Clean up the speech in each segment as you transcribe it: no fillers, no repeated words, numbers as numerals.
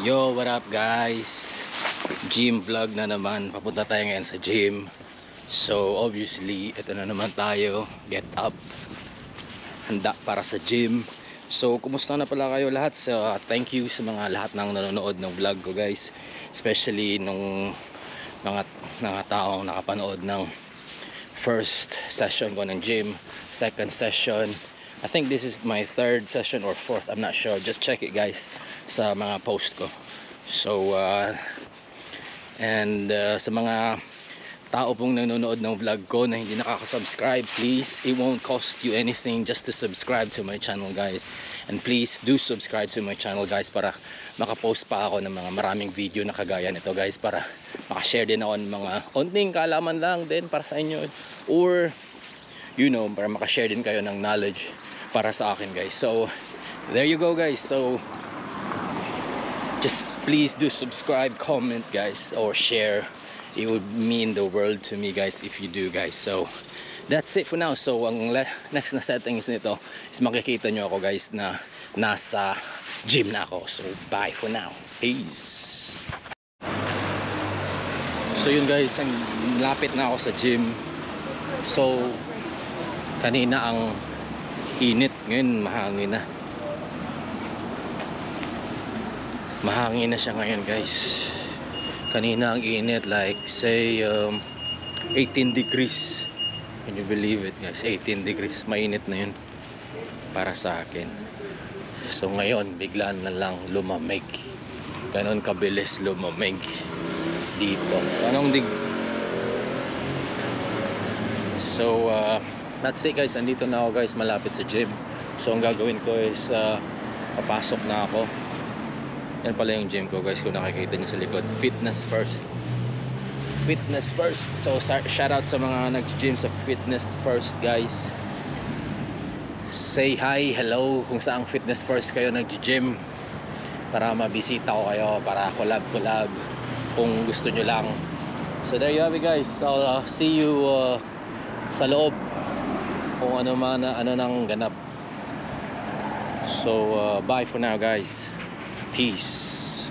Yo, what up guys? Gym vlog na naman. Papunta tayo ngayon sa gym. So obviously, ito na naman tayo. Get up. Handa para sa gym. So kumusta na pala kayo lahat? So thank you sa mga lahat ng nanonood ng vlog ko guys. Especially nung mga taong nakapanood ng first session ko ng gym, second session. I think this is my third session or fourth, I'm not sure. Just check it guys sa mga post ko. So sa mga tao pong nanonood ng vlog ko na hindi nakaka-subscribe, please, it won't cost you anything just to subscribe to my channel guys. And please do subscribe to my channel guys para makapost pa ako ng mga maraming video na kagaya nito guys, para makashare din ako ng mga onting kaalaman lang din para sa inyo, or you know, para makashare din kayo ng knowledge para sa akin guys. So there you go guys. So just please do subscribe, comment guys, or share. It would mean the world to me guys if you do guys. So that's it for now. So ang next na settings nito is makikita nyo ako guys na nasa gym na ako. So bye for now, peace. So yun guys, lapit na ako sa gym. So kanina ang init, ngayon mahangin na. Mahangin na siya ngayon guys. Kanina ang init, like say 18 degrees. Can you believe it guys? 18 degrees, mainit na yun para sa akin. So ngayon bigla na lang lumamig. Ganon kabilis lumamig dito. So So that's it guys, andito na ako guys, malapit sa gym. So ang gagawin ko is papasok na ako. Yan pala yung gym ko guys, kung nakikita nyo sa likod. Fitness first. Fitness first. So shout out sa mga nag-gym sa Fitness First guys. Say hi, hello kung saang Fitness First kayo nag-gym, para mabisita ko kayo, para collab kung gusto nyo lang. So there you have it guys. So see you sa loob kung ano nang ganap. So bye for now guys, peace.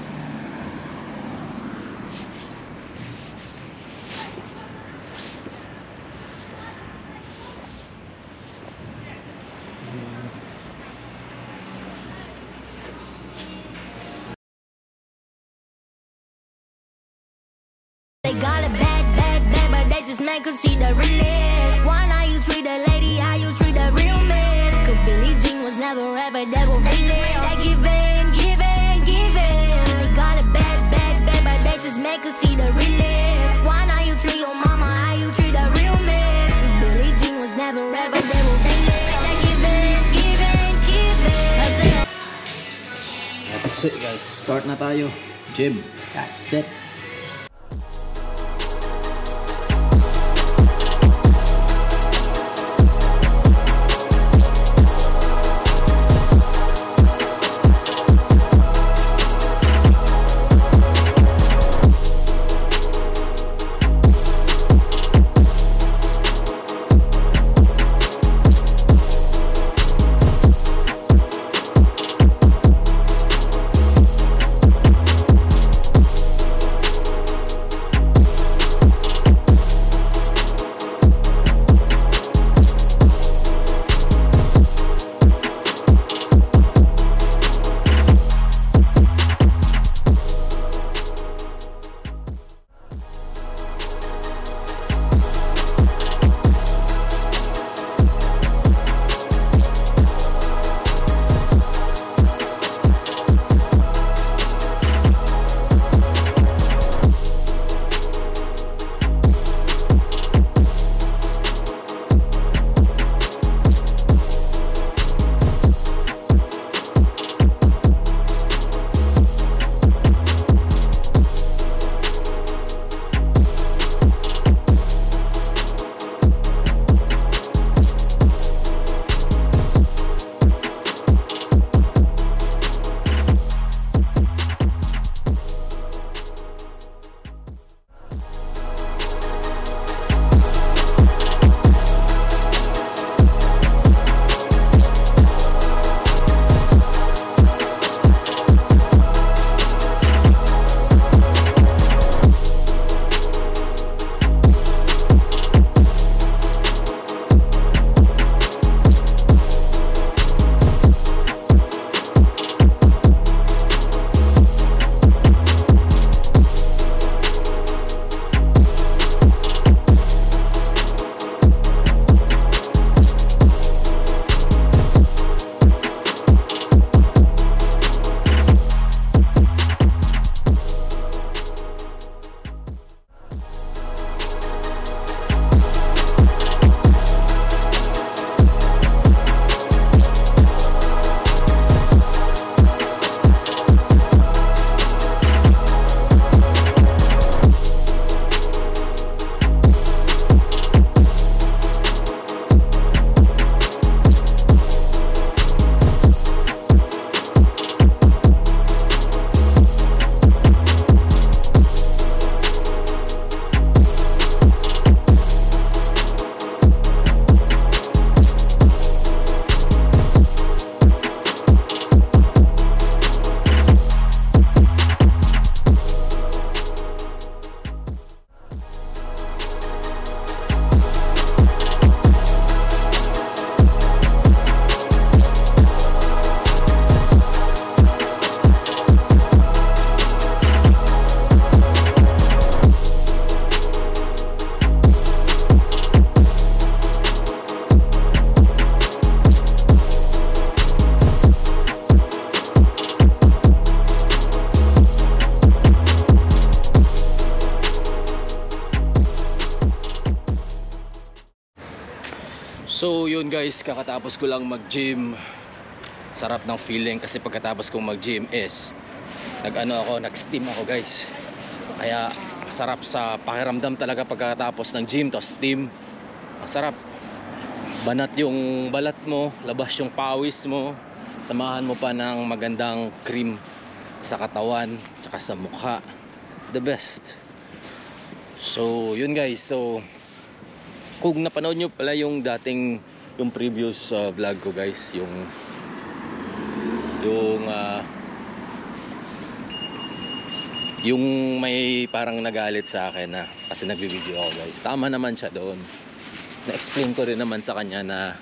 They got a bad, but they just mad cause she the realest. Why not you treat a lady how you treat a real man? Cause Billie Jean was never ever that will be there. They give in. They got a bad, but they just mad cause she the realest. Why not you treat your mama how you treat a real man? Cause Billie Jean was never ever that will be there. They give in. That's it guys, start na tayo. Gym, that's it. yun guys, kakatapos ko lang mag-gym. Sarap ng feeling kasi pagkatapos kong mag-gym is nag-steam ako guys. Kaya sarap sa pakiramdam talaga pagkatapos ng gym to steam. Ang sarap. Banat yung balat mo, labas yung pawis mo. Samahan mo pa ng magandang cream sa katawan, tsaka sa mukha. The best. So, yun guys. So, kung napanood nyo pala yung previous vlog ko guys, yung may parang nagalit sa akin na kasi nagbi-video ako guys. Tama naman siya doon. Na-explain ko rin naman sa kanya na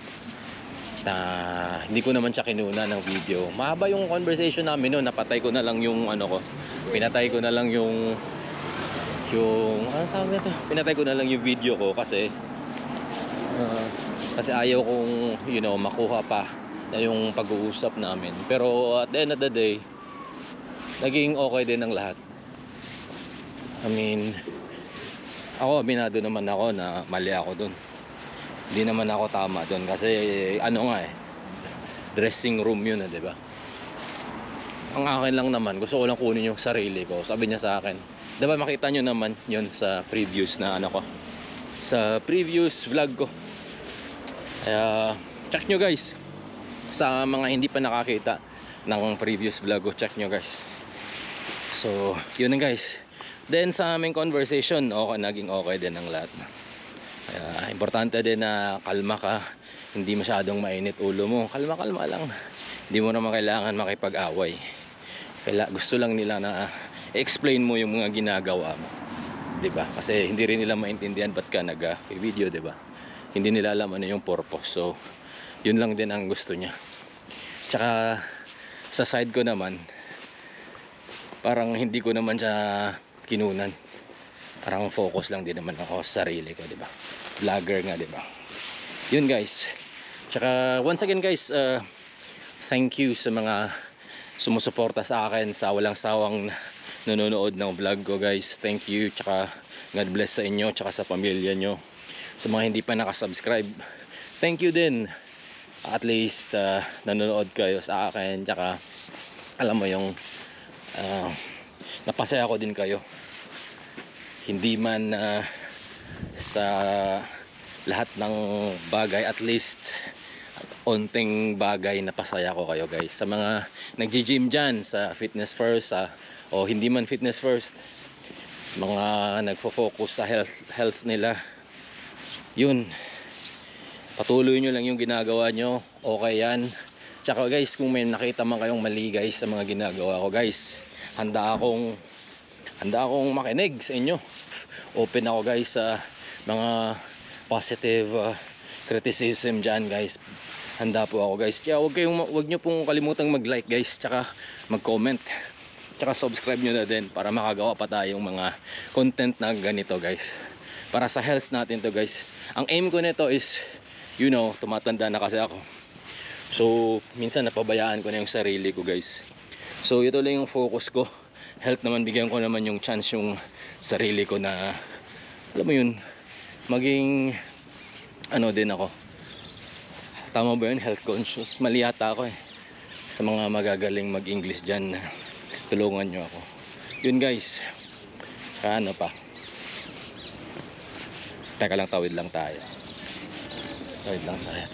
hindi ko naman siya kinuna ng video. Mahaba yung conversation namin noon. Napatay ko na lang yung pinatay ko na lang yung ano tawag nito? Pinatay ko na lang yung video ko kasi ayaw kong makuha pa na yung pag-uusap namin. Pero at the end of the day, naging okay din ang lahat. I mean, ako aminado naman ako na mali ako dun. Hindi naman ako tama dun kasi dressing room yun, di ba? Ang akin lang naman, gusto ko lang kunin yung sarili ko. Sabi niya sa akin, di ba makita nyo naman yun sa previous na sa previous vlog ko. Kaya check nyo guys. Sa mga hindi pa nakakita ng previous vlog ko, check nyo guys. So yun na guys. Then sa aming conversation, naging okay din ang lahat. Kaya importante din na kalma ka. Hindi masyadong mainit ulo mo. Kalma lang. Hindi mo naman kailangan makipag-away. Gusto lang nila na explain mo yung mga ginagawa mo, 'di ba? Kasi hindi rin nila maintindihan ba't ka nag-video, 'di ba? Hindi nila alam ano yung purpose. So, yun lang din ang gusto niya. Tsaka sa side ko naman, parang hindi ko naman siya kinunan. Parang focus lang din naman ako sa sarili ko, 'di ba? Vlogger nga, 'di ba? Yun guys. Tsaka once again guys, thank you sa mga sumusuporta sa akin, sa walang sawang nanonood ng vlog ko guys. Thank you. Tsaka God bless sa inyo, tsaka sa pamilya nyo. Sa mga hindi pa nakasubscribe, thank you din. At least nanonood kayo sa akin. Tsaka alam mo yung napasaya ko din kayo. Hindi man sa lahat ng bagay, at least onting bagay na pasaya ko kayo guys. Sa mga nagji-gym dyan, sa fitness first o hindi man fitness first, sa mga nagfo-focus sa health nila, yun, patuloy nyo lang yung ginagawa nyo. Okay yan. Tsaka guys, kung may nakita man kayong mali guys sa mga ginagawa ko guys, handa akong makinig sa inyo. Open ako guys sa mga positive criticism dyan guys. Handa po ako guys. Kaya wag nyo pong kalimutang mag-like guys, tsaka mag-comment, tsaka subscribe nyo na din para makagawa pa tayong mga content na ganito guys, para sa health natin to guys. Ang aim ko nito is, tumatanda na kasi ako, so minsan napabayaan ko na yung sarili ko guys. So ito lang yung focus ko, health naman. Bigyan ko naman yung chance yung sarili ko na, alam mo yun, maging din ako. Tama ba yun? Health conscious. Mali yata ako eh. Sa mga magagaling mag-English dyan, tulungan nyo ako. Yun guys. Ano pa? Teka lang, tawid lang tayo. Tawid lang tayo.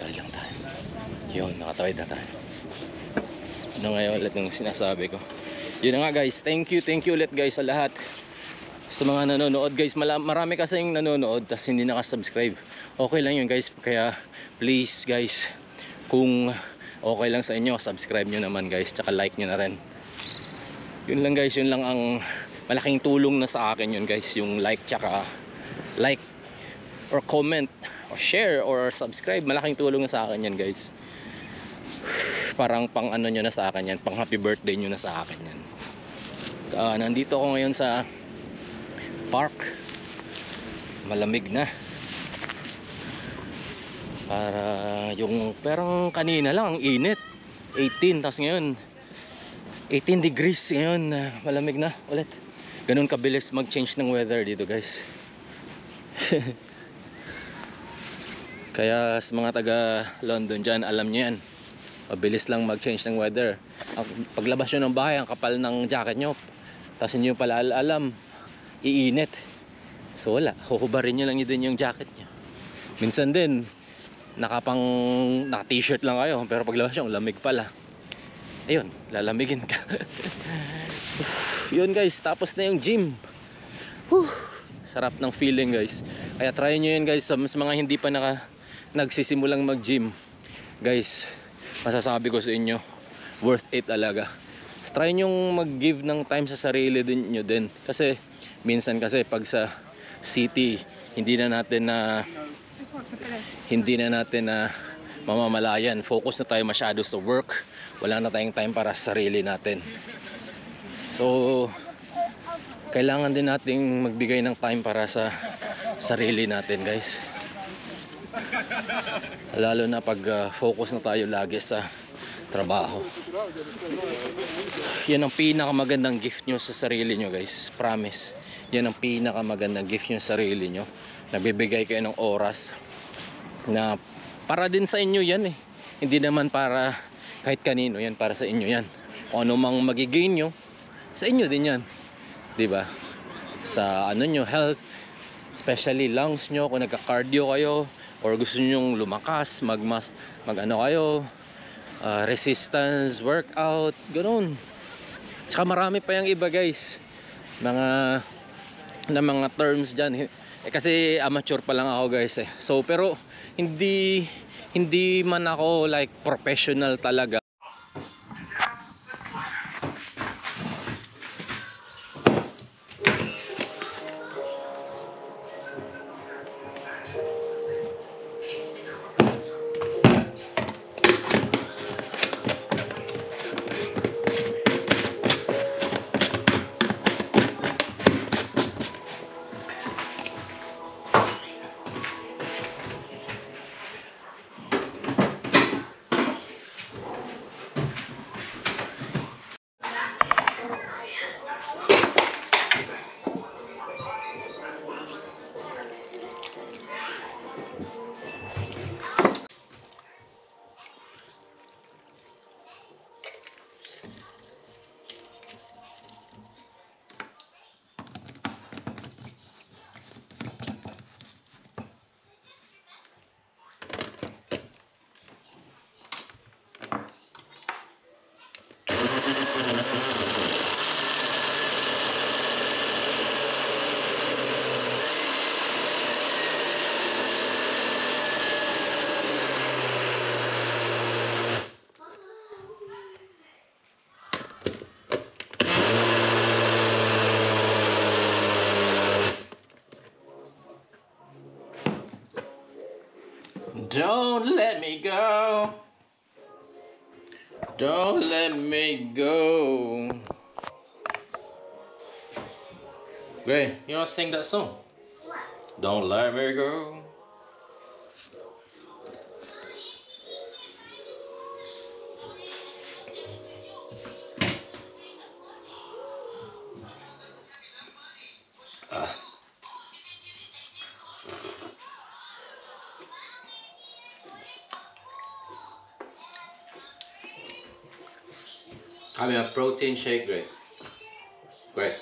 Yun, nakatawid na tayo. Ano ngayon ulit yung sinasabi ko? Yun na nga guys. Thank you ulit guys sa lahat. Sa mga nanonood guys, marami kasing nanonood tas hindi nakasubscribe. Okay lang yun guys, kaya please guys, kung okay lang sa inyo, subscribe nyo naman guys, tsaka like nyo na rin. Yun lang guys, yun lang ang malaking tulong na sa akin yun guys, yung like, tsaka like or comment or share or subscribe. Malaking tulong na sa akin yan guys. Parang pang nyo na sa akin yan, pang happy birthday nyo na sa akin yan. Nandito ako ngayon sa park, malamig na, para yung parang kanina lang ang init 18, tapos ngayon 18 degrees ngayon, malamig na ulit. Ganun kabilis mag change ng weather dito guys. Kaya sa mga taga London dyan, alam nyo yan, mabilis lang mag-change ng weather. Paglabas nyo ng bahay, ang kapal ng jacket nyo, tapos nyo pala alam, iinit. So wala, huhubarin nyo lang din yung jacket nyo. Minsan din naka t-shirt lang kayo, pero paglabas nyo, lamig pala. Ayun, lalamigin ka. Yun guys, tapos na yung gym. Sarap ng feeling guys. Kaya try nyo yun guys, sa mga hindi pa nagsisimulang mag-gym. Guys, masasabi ko sa inyo, worth it talaga. Try nyo mag-give ng time sa sarili nyo din. Kasi minsan kasi pag sa city, hindi na natin mamamalayan. Focus na tayo masyado sa work. Wala na tayong time para sa sarili natin. So kailangan din nating magbigay ng time para sa sarili natin guys. Lalo na pag focus na tayo lagi sa trabaho. Yan ang pinakamagandang gift nyo sa sarili nyo guys. Promise. Yan ang pinakamagandang gift nyo sa sarili nyo. Nagbibigay kayo ng oras na para din sa inyo yan eh. Hindi naman para kahit kanino yan, para sa inyo yan. Kung ano mang magigain nyo, sa inyo din yan. Diba? Sa ano nyo, health, especially lungs nyo, kung nagka-cardio kayo or gusto nyo lumakas, mag ano kayo, resistance workout, ganoon. Tsaka marami pa yung iba guys, mga terms dyan. Kasi amateur pa lang ako guys eh. So pero hindi man ako like professional talaga. Don't let me go. Don't let me go. Gray, you want to sing that song? What? Don't let me go. I mean a protein shake, Gray. Gray.